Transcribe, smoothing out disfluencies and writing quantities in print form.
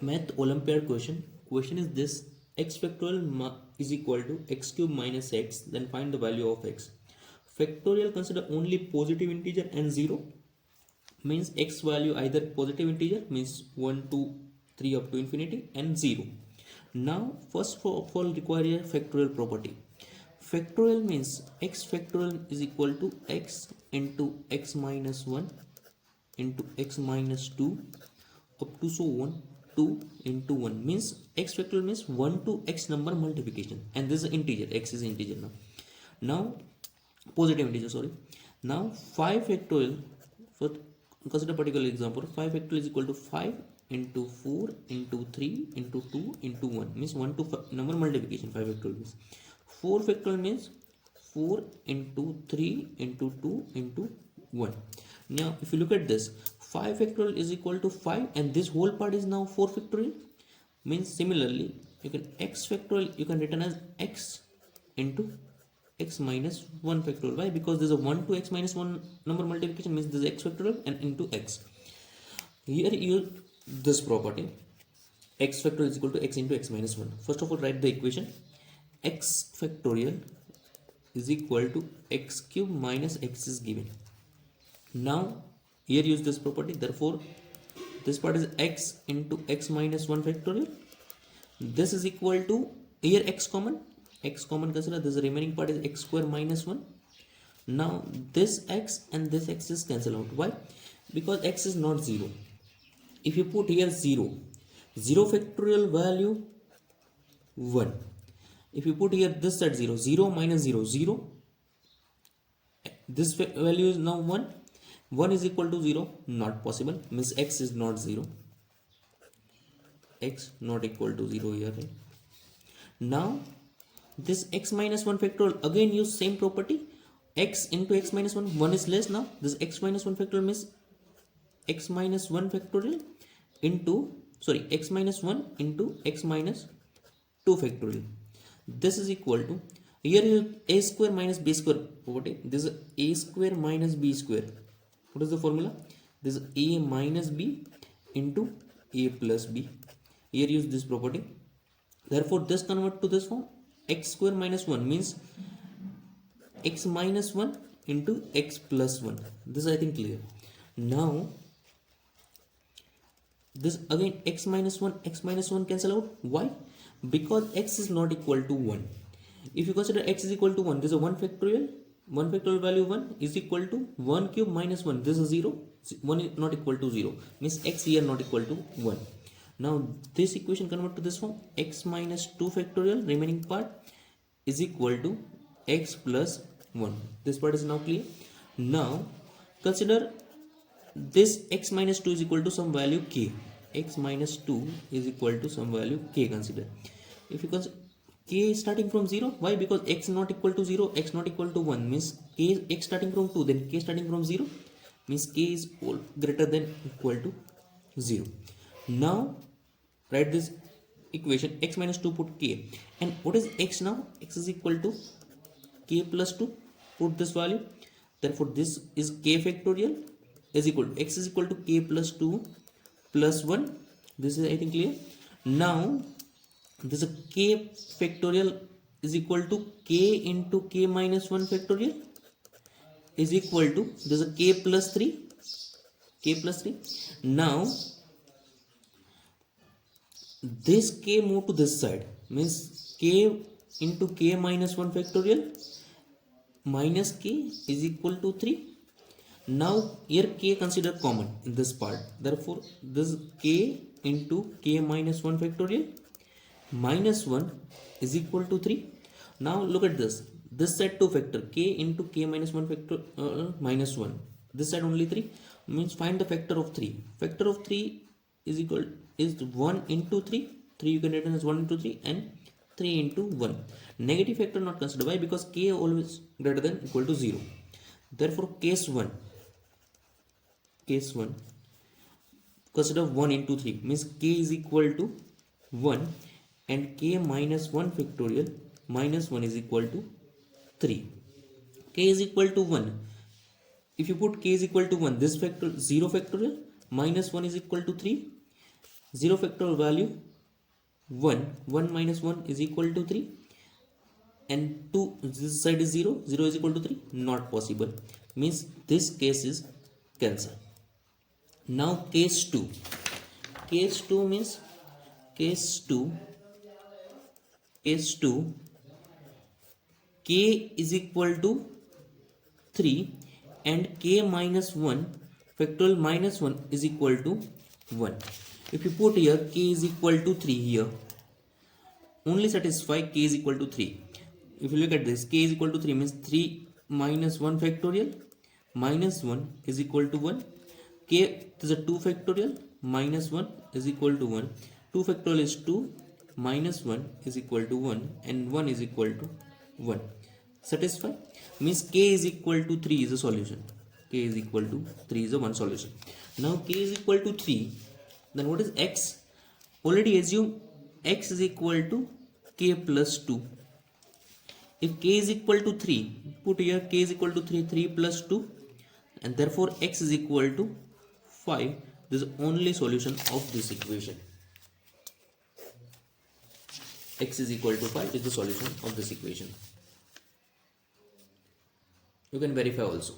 Math Olympiad question. Question is this: x factorial is equal to x cube minus x. Then find the value of x. Factorial consider only positive integer and 0, means x value either positive integer means 1 2 3 up to infinity and 0. Now first of all require a factorial property. Factorial means x factorial is equal to x into x minus 1 into x minus 2 up to so on 2 into 1, means x factorial means 1 to x number multiplication, and this is integer, x is integer. Now positive integer, sorry. Now 5 factorial, for consider particular example, 5 factorial is equal to 5 into 4 into 3 into 2 into 1, means 1 to number multiplication. 5 factorial means 4 factorial means 4 into 3 into 2 into 1. Now if you look at this, 5 factorial is equal to 5 and this whole part is now 4 factorial, means similarly you can x factorial you can written as x into x minus 1 factorial. Why? Because there's a 1 to x minus 1 number multiplication, means this is x factorial and into x. Here use this property, x factorial is equal to x into x minus 1. First of all write the equation, x factorial is equal to x cube minus x is given. Now here use this property, therefore this part is x into x minus 1 factorial. This is equal to, here x common consider, this remaining part is x square minus 1. Now this x and this x is cancel out. Why? Because x is not 0. If you put here 0 factorial value 1. If you put here this side 0 minus 0, this value is now 1 is equal to 0, not possible, means x is not 0, x not equal to 0 here, right? Now this x minus 1 factorial, again use same property, x into x minus 1 is less. Now this x minus 1 factorial means x minus 1 factorial into, sorry, x minus 1 into x minus 2 factorial. This is equal to, here you a square minus b square property, this is a square minus b square. What is the formula? This is a minus b into a plus b. Here use this property, therefore this convert to this form, x square minus 1 means x minus 1 into x plus 1. This is I think clear. Now this again x minus 1 cancel out. Why? Because x is not equal to 1. If you consider x is equal to 1, this is a 1 factorial value 1 is equal to 1 cube minus 1, this is 0, 1 is not equal to 0, means x here not equal to 1. Now this equation convert to this form, x minus 2 factorial remaining part is equal to x plus 1. This part is now clear. Now consider this x minus 2 is equal to some value k. X minus 2 is equal to some value k, consider. If you consider k is starting from 0, why? Because x not equal to 0, x not equal to 1, means k, x starting from 2, then k starting from 0, means k is all greater than equal to 0. Now write this equation, x minus 2 put k, and what is x now? X is equal to k plus 2, put this value, therefore this is k factorial is equal to, x is equal to k plus 2 plus 1. This is I think clear. Now this is k factorial is equal to k into k minus 1 factorial is equal to, this is k plus 3. Now this k move to this side, means k into k minus 1 factorial minus k is equal to 3. Now here k consider common in this part, therefore this k into k minus 1 factorial minus 1 is equal to 3. Now look at this side 2 factor, k into k minus 1 factor minus 1, this side only 3, means find the factor of 3. Factor of 3 is equal is 1 into 3 you can write as 1 into 3 and 3 into 1. Negative factor not considered. Why? Because k always greater than equal to 0. Therefore case 1 consider 1 into 3, means k is equal to 1 and k minus 1 factorial minus 1 is equal to 3. K is equal to 1. If you put k is equal to 1, this factor 0 factorial minus 1 is equal to 3 0 factorial value 1, 1 minus 1 is equal to 3, and 2, this side is 0, 0 is equal to 3, not possible, means this case is cancelled. Now case 2, case 2 means case 2 k is equal to 3 and k minus 1 factorial minus 1 is equal to 1. If you put here k is equal to 3 here, only satisfy k is equal to 3. If you look at this, k is equal to 3 means 3 minus 1 factorial minus 1 is equal to 1. K is a 2 factorial minus 1 is equal to 1. 2 factorial is 2 minus 1 is equal to 1 and 1 is equal to 1. Satisfy? Means k is equal to 3 is a solution. K is equal to 3 is a one solution. Now k is equal to 3. Then what is x? Already assume x is equal to k plus 2. If k is equal to 3, put here k is equal to 3, 3 plus 2, and therefore x is equal to 5. This is only solution of this equation. X is equal to 5 is the solution of this equation. You can verify also.